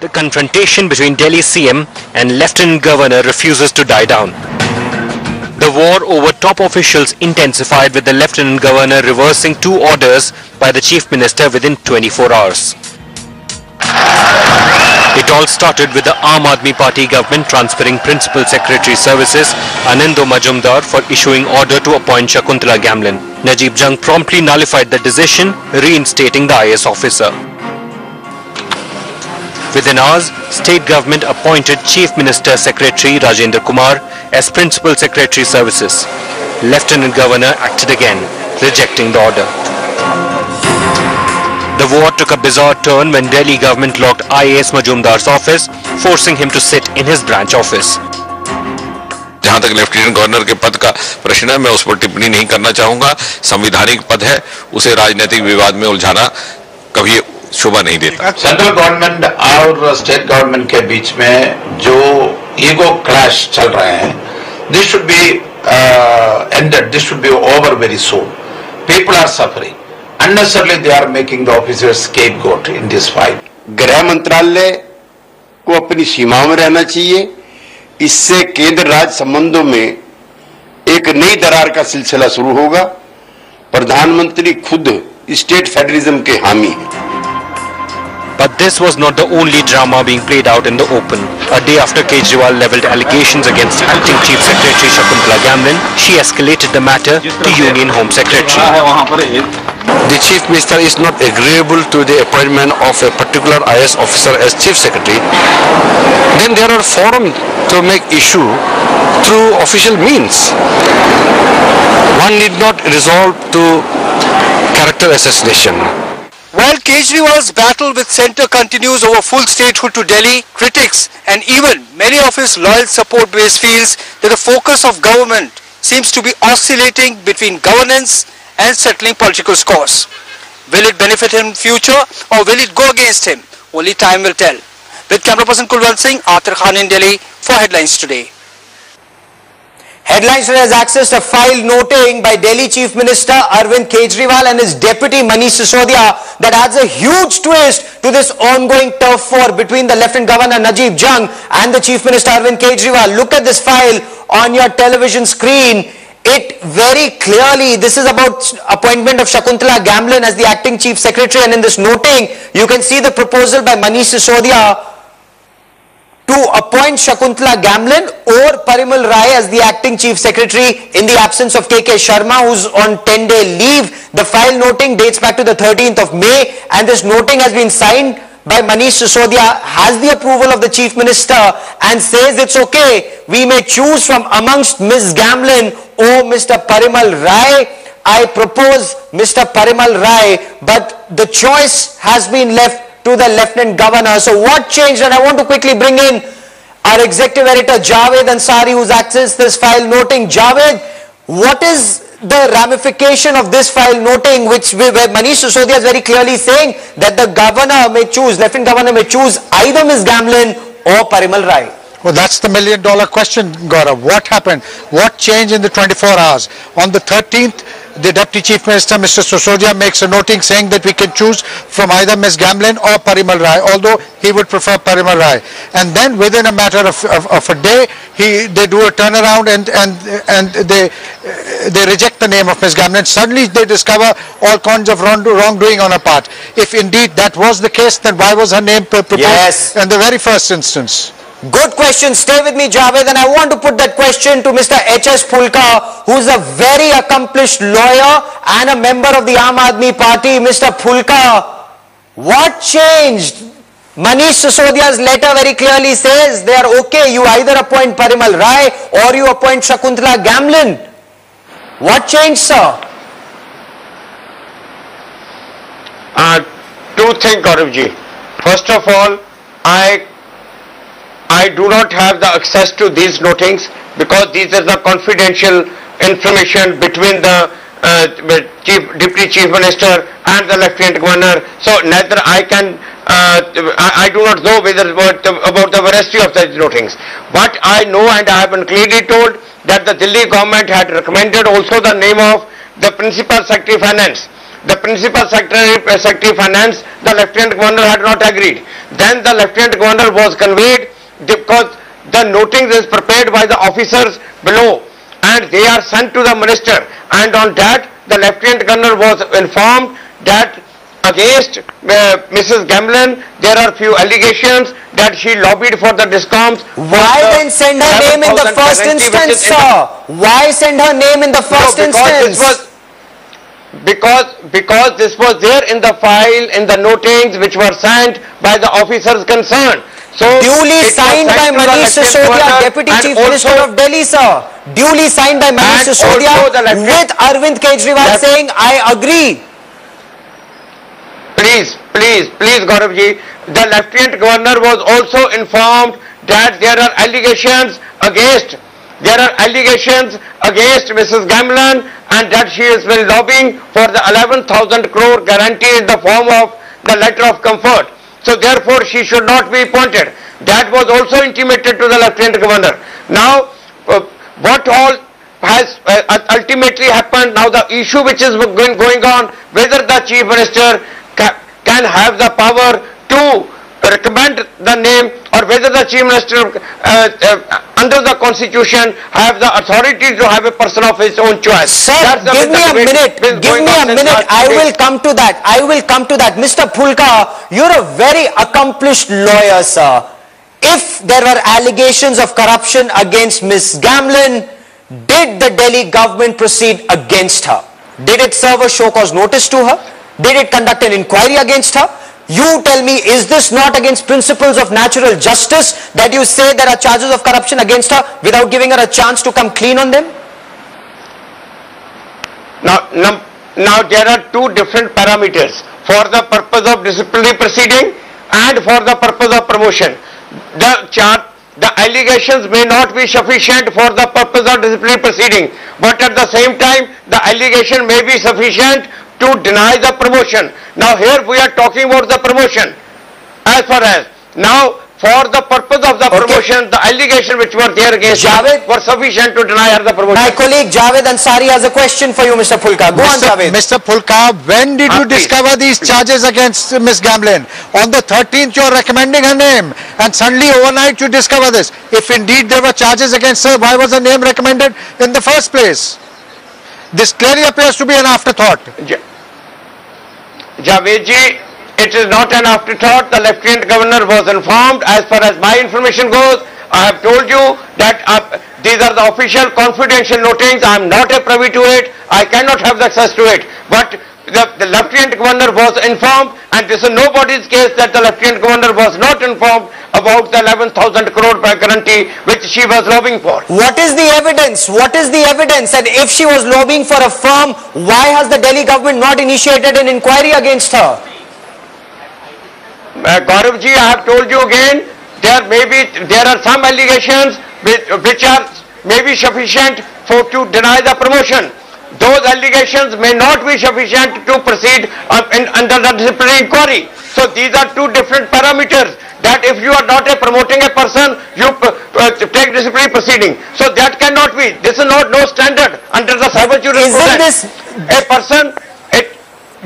The confrontation between Delhi CM and Lieutenant Governor refuses to die down. The war over top officials intensified, with the Lieutenant Governor reversing 2 orders by the Chief Minister within 24 hours. It all started with the Aam Aadmi Party government transferring Principal Secretary Services Anando Majumdar for issuing order to appoint Shakuntala Gamlin. Najib Jung promptly nullified the decision, reinstating the IS officer. Within hours, state government appointed Chief Minister Secretary Rajendra Kumar as Principal Secretary Services. Lieutenant Governor acted again, rejecting the order. The war took a bizarre turn when Delhi government locked IAS Majumdar's office, forcing him to sit in his branch office. जहां तक lieutenant governor के पद का प्रश्न है, मैं उस पर टिप्पणी नहीं करना चाहूंगा। संवैधानिक पद है, उसे राजनीतिक विवाद में उलझाना कभी शोभा नहीं देता। सेंट्रल गवर्नमेंट और स्टेट गवर्नमेंट के बीच में जो ईगो क्लैश चल रहे हैं, this should be ended, this should be over very soon. People are suffering, unnecessarily they are making the officers scapegoat in this fight. गृह मंत्रालय को अपनी सीमाओं में रहना चाहिए। इससे केंद्र राज्य संबंधों में एक नई दरार का सिलसिला शुरू होगा। प्रधानमंत्री खुद स्टेट फेडरलिज्म के हामी हैं। But this was not the only drama being played out in the open. A day after Kejriwal levelled allegations against acting Chief Secretary Shakuntala Gamlin, she escalated the matter to Union Home Secretary. The Chief Minister is not agreeable to the appointment of a particular IS officer as Chief Secretary, then there are forums to make issue through official means. One need not resort to character assassination. While Kejriwal's battle with centre continues over full statehood to Delhi, critics and even many of his loyal support base feels that the focus of government seems to be oscillating between governance and settling political scores. Will it benefit him in future or will it go against him? Only time will tell. With camera person Kulwant Singh, Athar Khan in Delhi for Headlines Today. Headlines Today has accessed a file noting by Delhi Chief Minister Arvind Kejriwal and his deputy Manish Sisodia that adds a huge twist to this ongoing turf war between the Lieutenant Governor Najib Jung and the Chief Minister Arvind Kejriwal. Look at this file on your television screen. It very clearly, this is about appointment of Shakuntala Gamlin as the acting Chief Secretary, and in this noting you can see the proposal by Manish Sisodia to appoint Shakuntala Gamlin or Parimal Rai as the acting Chief Secretary in the absence of KK Sharma, who's on 10-day leave. The file noting dates back to the 13th of May and this noting has been signed by Manish Sisodia, has the approval of the Chief Minister and says it's okay, we may choose from amongst Ms. Gamlin or Mr. Parimal Rai. I propose Mr. Parimal Rai, but the choice has been left to the Lieutenant Governor. So what changed? And I want to quickly bring in our Executive Editor Javed Ansari, who's accessed this file noting. Javed, what is the ramification of this file noting, where Manish Sisodia is very clearly saying that the Governor may choose, Lieutenant Governor may choose either Ms. Gamlin or Parimal Rai? Well, that's the million-dollar question, Gaurav. What happened? What changed in the 24 hours? On the 13th, the Deputy Chief Minister, Mr. Sisodia, makes a noting saying that we can choose from either Ms. Gamlin or Parimal Rai, although he would prefer Parimal Rai. And then within a matter of a day, they do a turnaround and they reject the name of Ms. Gamlin. Suddenly they discover all kinds of wrongdoing on her part. If indeed that was the case, then why was her name proposed in the very first instance? Good question. Stay with me, Javed, and I want to put that question to Mr. H.S. Phulka, who is a very accomplished lawyer and a member of the Aam Aadmi Party. Mr. Phulka, what changed? Manish Sisodia's letter very clearly says they are okay. You either appoint Parimal Rai or you appoint Shakuntala Gamlin. What changed, sir? Two things, Gauravji. First of all, I do not have the access to these notings because these are the confidential information between the Deputy Chief Minister and the Lieutenant Governor. So neither I can, I do not know about the veracity of the notings. But I know and I have been clearly told that the Delhi government had recommended also the name of the Principal Secretary Finance The principal secretary finance, the lieutenant governor had not agreed. Then the lieutenant governor was conveyed because the notings is prepared by the officers below and they are sent to the minister, and on that the lieutenant governor was informed that against Mrs. Gamblin there are few allegations that she lobbied for the DISCOMs. Why then send her name in the first instance, sir? Why send her name in the first instance? Because this was there in the file, in the notings which were sent by the officers concerned. So duly signed by Manish Sisodia, Deputy Chief Minister of Delhi, sir. Duly signed by Manish Sisodia with Arvind Kejriwal saying, I agree. Please, Gaurav ji, the Lieutenant Governor was also informed that there are allegations against Mrs. Gamblin and that she has been lobbying for the 11,000 crore guarantee in the form of the letter of comfort. So therefore she should not be appointed. That was also intimated to the Lieutenant Governor. Now, what all has ultimately happened, now the issue which is going on, whether the Chief Minister can have the power to recommend the name, or whether the Chief Minister under the Constitution have the authority to have a person of his own choice. Sir, give me a minute. I will come to that. Mr. Phulka, you're a very accomplished lawyer, sir. If there were allegations of corruption against Ms. Gamblin, did the Delhi government proceed against her? Did it serve a show cause notice to her? Did it conduct an inquiry against her? You tell me, is this not against principles of natural justice that you say there are charges of corruption against her without giving her a chance to come clean on them? Now there are two different parameters for the purpose of disciplinary proceeding and for the purpose of promotion. The allegations may not be sufficient for the purpose of disciplinary proceeding, but at the same time the allegation may be sufficient to deny the promotion. Now here we are talking about the promotion. As far as now, for the purpose of the promotion, the allegation which were there against Javed were sufficient to deny her the promotion. My colleague Javed Ansari has a question for you, Mr. Phulka. Go on, Javed. Mr. Phulka, when did you discover these charges against Ms. Gamblin? On the 13th, you are recommending her name, and suddenly overnight you discover this. If indeed there were charges against her, why was her name recommended in the first place? This clearly appears to be an afterthought. Javed ji, it is not an afterthought. The Lieutenant Governor was informed. As far as my information goes, I have told you that these are the official confidential notings. I am not a privy to it. I cannot have the access to it. But the Lieutenant Governor was informed, and this is nobody's case that the Lieutenant Governor was not informed about the 11,000 crore guarantee which she was lobbying for. What is the evidence? What is the evidence? And if she was lobbying for a firm, why has the Delhi government not initiated an inquiry against her? Gaurav ji, I have told you again, there are some allegations which are maybe sufficient to deny the promotion. Those allegations may not be sufficient to proceed under the disciplinary inquiry. So these are two different parameters. That if you are not promoting a person, you take disciplinary proceeding. So that cannot be. This is no standard under the cyber jurisprudence. A person.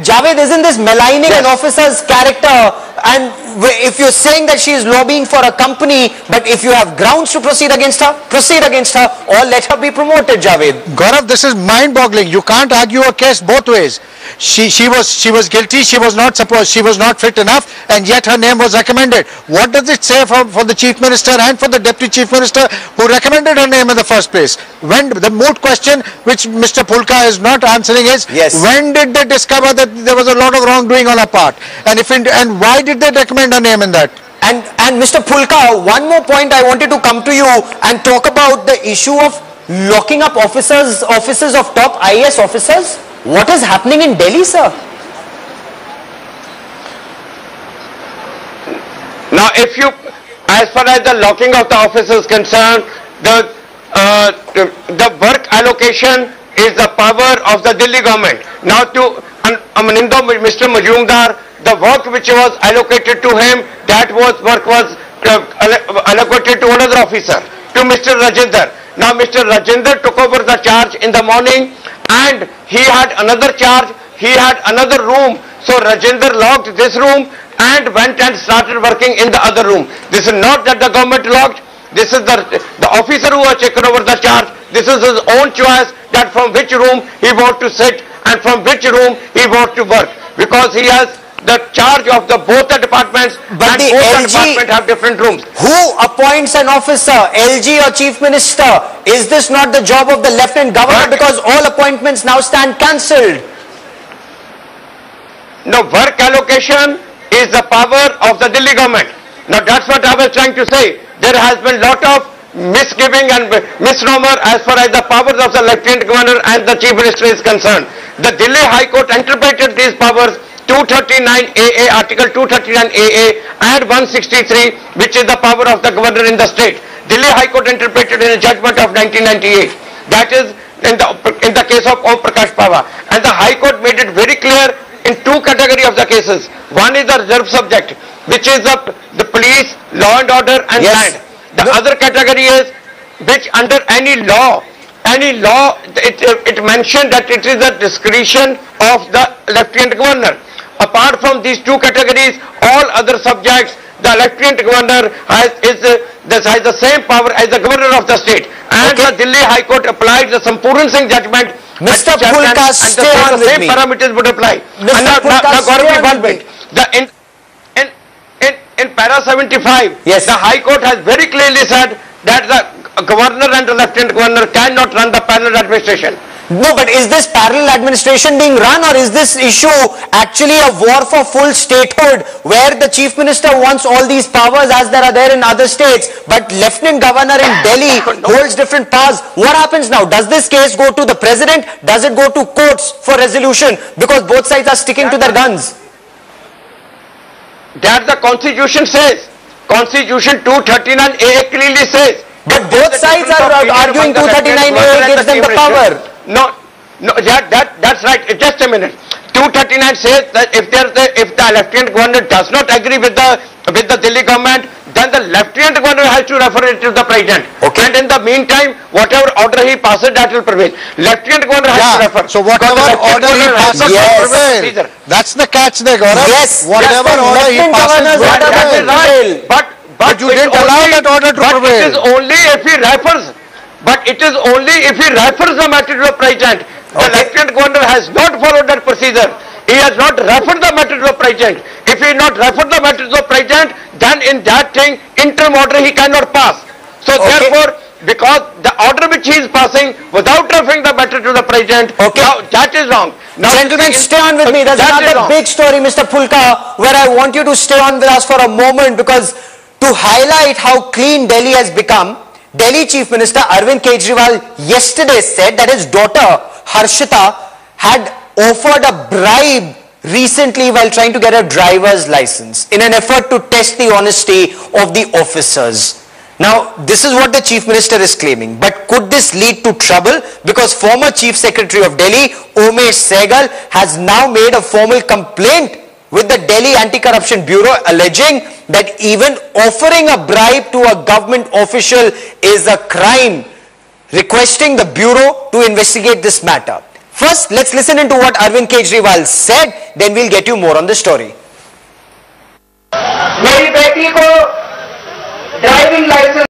Javed, isn't this maligning an officer's character? And if you're saying that she is lobbying for a company, but if you have grounds to proceed against her, or let her be promoted, Javed. Gaurav, this is mind-boggling. You can't argue a case both ways. She was guilty. She was not fit enough, and yet her name was recommended. What does it say for the Chief Minister and for the Deputy Chief Minister who recommended her name in the first place? When the moot question, which Mr. Phulka is not answering, is when did they discover that there was a lot of wrongdoing on her part, and why did they recommend her name in that? And Mr. Phulka, one more point I wanted to come to you and talk about the issue of locking up offices of top IAS officers. What is happening in Delhi, sir? Now, as far as the locking of the officers is concerned, the work allocation is the power of the Delhi government. Now, to Mr. Majumdar, the work which was allocated to him, work was allocated to another officer, to Mr. Rajendra. Now Mr. Rajendra took over the charge in the morning, and he had another charge he had another room. So Rajendra locked this room and went and started working in the other room. This is not that the government locked. This is the officer who has taken over the charge. This is his own choice that from which room he wants to sit and from which room he wants to work. Because he has the charge of both the departments, but and both the departments have different rooms. Who appoints an officer, LG or Chief Minister? Is this not the job of the Lieutenant Governor? Because all appointments now stand cancelled. No, work allocation is the power of the Delhi government. Now that's what I was trying to say. There has been lot of misgiving and misnomer as far as the powers of the Lieutenant Governor and the Chief Minister is concerned. The Delhi High Court interpreted these powers 239AA, Article 239AA and 163, which is the power of the Governor in the state. Delhi High Court interpreted in a judgment of 1998. That is in the case of Om Prakash Pava. And the High Court made it very clear in two categories of the cases. One is the reserve subject, which is the police, law and order and land. The other category is which under any law, it mentioned that it is the discretion of the Lieutenant Governor. Apart from these two categories, all other subjects, the Lieutenant Governor has the same power as the Governor of the state. And the Delhi High Court applied the Sampurna Singh judgment. Mr. Phulka, stay on with me. The same parameters would apply. Mr. Phulka, stay on with me. In para 75, yes, the High Court has very clearly said that the Governor and the Lieutenant Governor cannot run the parallel administration. No, but is this parallel administration being run, or is this issue actually a war for full statehood where the Chief Minister wants all these powers as there are there in other states, but Lieutenant Governor in Delhi holds different powers? What happens now? Does this case go to the President? Does it go to courts for resolution? Because both sides are sticking to their guns. That the Constitution says. Constitution 239A clearly says. But both sides are arguing 239A gives them the power. No, that's right. Just a minute. 239 says that if the Lieutenant Governor does not agree with the Delhi government, then the Lieutenant Governor has to refer it to the President. Okay. And in the meantime, whatever order he passes, that will prevail. Lieutenant Governor has to refer. So whatever order he passes will prevail. That's the catch there, Gaurav. Yes. Whatever order he passes will prevail. But you didn't allow that order to prevail. It is only if he refers. But it is only if he refers the matter to the President. The Lieutenant Governor has not followed that procedure. He has not referred the matter to the President. If he not referred the matter to the President, then in that thing, interim order he cannot pass. So therefore, because the order which he is passing without referring the matter to the President, now that is wrong. Now, gentlemen, stay on with me. There's another big story, Mr. Phulka, where I want you to stay on with us for a moment, because to highlight how clean Delhi has become, Delhi Chief Minister Arvind Kejriwal yesterday said that his daughter Harshita had offered a bribe recently while trying to get a driver's license in an effort to test the honesty of the officers. Now, this is what the Chief Minister is claiming. But could this lead to trouble? Because former Chief Secretary of Delhi, Umesh Sehgal, has now made a formal complaint with the Delhi Anti-Corruption Bureau alleging that even offering a bribe to a government official is a crime, requesting the Bureau to investigate this matter. First, let's listen into what Arvind Kejriwal said, then we'll get you more on the story. मेरी बेटी को driving licence